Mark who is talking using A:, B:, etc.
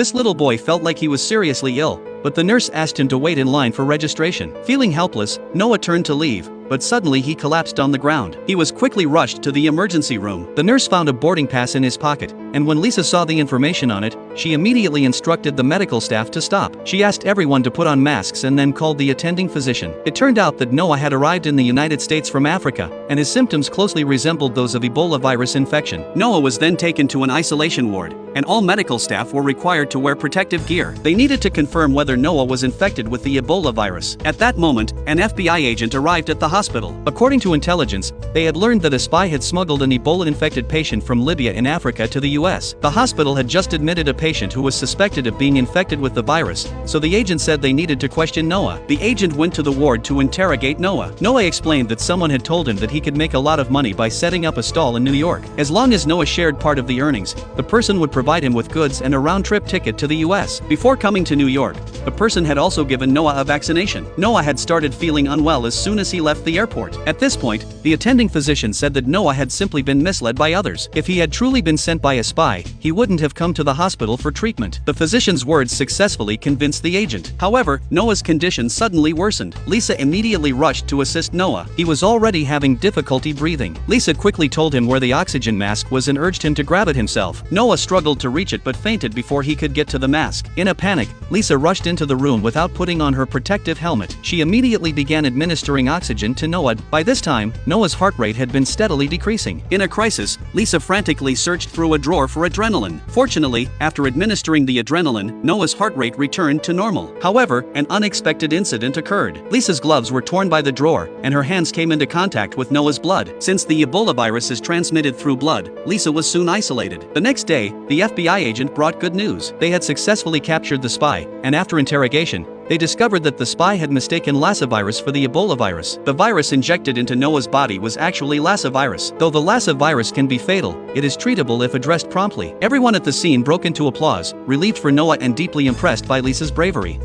A: This little boy felt like he was seriously ill, but the nurse asked him to wait in line for registration. Feeling helpless, Noah turned to leave, but suddenly he collapsed on the ground. He was quickly rushed to the emergency room. The nurse found a boarding pass in his pocket, and when Lisa saw the information on it, she immediately instructed the medical staff to stop. She asked everyone to put on masks and then called the attending physician. It turned out that Noah had arrived in the United States from Africa, and his symptoms closely resembled those of Ebola virus infection. Noah was then taken to an isolation ward, and all medical staff were required to wear protective gear. They needed to confirm whether Noah was infected with the Ebola virus. At that moment, an FBI agent arrived at the hospital. According to intelligence, they had learned that a spy had smuggled an Ebola-infected patient from Libya in Africa to the US. The hospital had just admitted a patient who was suspected of being infected with the virus, so the agent said they needed to question Noah. The agent went to the ward to interrogate Noah. Noah explained that someone had told him that he could make a lot of money by setting up a stall in New York. As long as Noah shared part of the earnings, the person would provide him with goods and a round-trip ticket to the US. Before coming to New York, the person had also given Noah a vaccination. Noah had started feeling unwell as soon as he left the airport. At this point, the attending physician said that Noah had simply been misled by others. If he had truly been sent by a spy, he wouldn't have come to the hospital for treatment. The physician's words successfully convinced the agent. However, Noah's condition suddenly worsened. Lisa immediately rushed to assist Noah. He was already having difficulty breathing. Lisa quickly told him where the oxygen mask was and urged him to grab it himself. Noah struggled to reach it but fainted before he could get to the mask. In a panic, Lisa rushed into the room without putting on her protective helmet. She immediately began administering oxygen to Noah. By this time, Noah's heart rate had been steadily decreasing. In a crisis, Lisa frantically searched through a drawer for adrenaline. Fortunately, after administering the adrenaline, Noah's heart rate returned to normal. However, an unexpected incident occurred. Lisa's gloves were torn by the drawer, and her hands came into contact with Noah's blood. Since the Ebola virus is transmitted through blood, Lisa was soon isolated. The next day, the FBI agent brought good news. They had successfully captured the spy, and after interrogation, they discovered that the spy had mistaken Lassa virus for the Ebola virus. The virus injected into Noah's body was actually Lassa virus. Though the Lassa virus can be fatal, it is treatable if addressed promptly. Everyone at the scene broke into applause, relieved for Noah and deeply impressed by Lisa's bravery.